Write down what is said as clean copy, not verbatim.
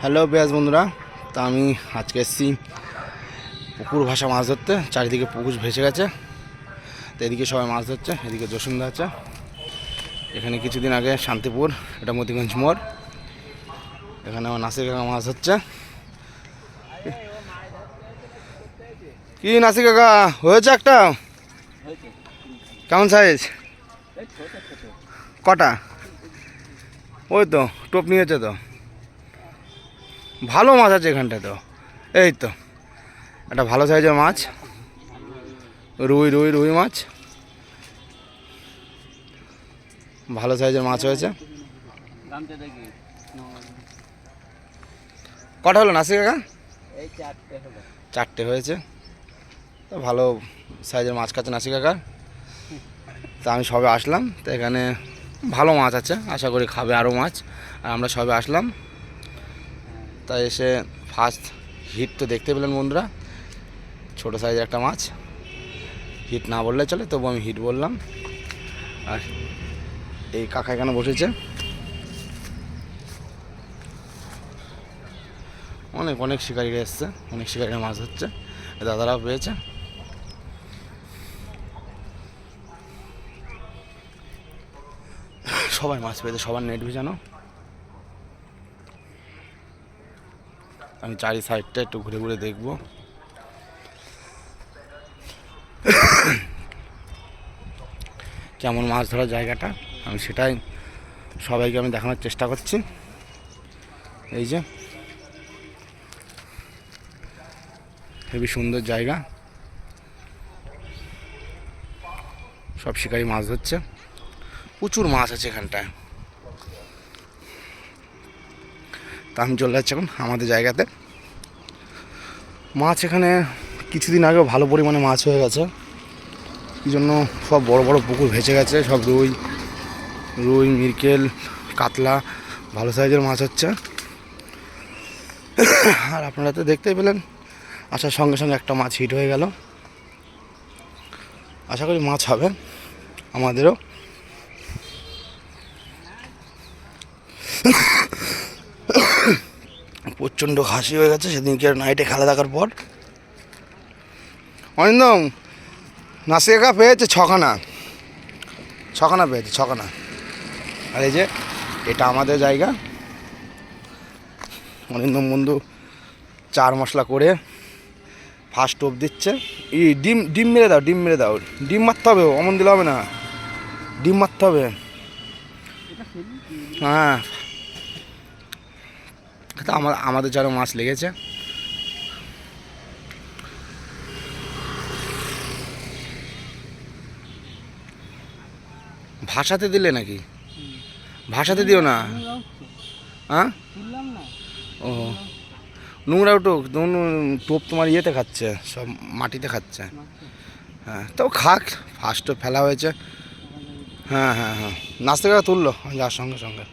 Hello বেয়াস বন্ধুরা, তা আমি আজকে এসেছি পুকুর ভাষা মাছ ধরতে। চারিদিকে পুকুর ভেসে গেছে, তো এদিকে সবাই মাছ ধরছে। এদিকে জসিমদা আছে, এখানে কিছুদিন আগে শান্তিপুর, এটা মতিগঞ্জ মোড়, এখানে আমার নাসির কাকা মাছ ধরছে। কি নাসির কাকা হয়েছে একটা? কেমন সাইজ? কটা? ওই তো টোপ নিয়েছে তো, ভালো মাছ আছে এখানটায় তো। এই তো একটা ভালো সাইজের মাছ, রুই রুই রুই মাছ, ভালো সাইজের মাছ হয়েছে। কটা হলো নাসির কাকা? চারটে হয়েছে। তো ভালো সাইজের মাছ খাচ্ছে নাসির কাকা। তা আমি সবে আসলাম, তো এখানে ভালো মাছ আছে, আশা করি খাবে আরও মাছ। আর আমরা সবে আসলাম, তাই এসে ফার্স্ট হিট তো দেখতে পেলেন বন্ধুরা, ছোটো সাইজের একটা মাছ। হিট না বললে চলে, তবু আমি হিট বললাম। আর এই কাকা এখানে বসেছে, অনেক অনেক শিকারিরা এসছে, অনেক শিকারিরা মাছ ধরছে, দাদারাও পেয়েছে। সবাই মাছ পেয়েছে, সবার নেট ভিজানো। আমি চারি সাইডটা একটু ঘুরে ঘুরে দেখব। কেমন মাছ ধরার জায়গাটা, আমি সেটাই সবাইকে আমি দেখানোর চেষ্টা করছি। এই যে হেবি সুন্দর জায়গা, সব শিকারি মাছ ধরছে, প্রচুর মাছ আছে এখানটায়। তা আমি চলে যাচ্ছি এখন আমাদের জায়গাতে। মাছ এখানে কিছুদিন আগেও ভালো পরিমাণে মাছ হয়ে গেছে, কি জন্য সব বড় বড় পুকুর ভেসে গেছে। সব রুই রুই মিরকেল কাতলা ভালো সাইজের মাছ হচ্ছে। আর আপনারা তো দেখতেই পেলেন, আসার সঙ্গে সঙ্গে একটা মাছ হিট হয়ে গেল। আশা করি মাছ হবে আমাদেরও। প্রচণ্ড খাসি হয়ে গেছে সেদিনকে নাইটে খেলা দেখার পর। অরিন্দম নাসির কাকা পেয়েছে ছখানা পেয়েছে, ছখানা। আর এই যে এটা আমাদের জায়গা, অরিন্দম বন্ধু চার মশলা করে ফার্স্ট টোপ দিচ্ছে। ডিম ডিম মেরে দাও, ডিম মেরে দাও, ডিম মারতে হবে, অমন দিলে হবে না, ডিম মারতে হবে। হ্যাঁ, আমাদের যারা মাছ লেগেছে। ভাষাতে দিলে নাকি? ভাষাতে দিও না। হ্যাঁ, ও নোংরা উঠুক, টোপ তোমার ইয়েতে খাচ্ছে, সব মাটিতে খাচ্ছে। হ্যাঁ, তো খাক, ফার্স্টও ফেলা হয়েছে। হ্যাঁ হ্যাঁ হ্যাঁ, নাচতে গেলে তুললো যার সঙ্গে সঙ্গে।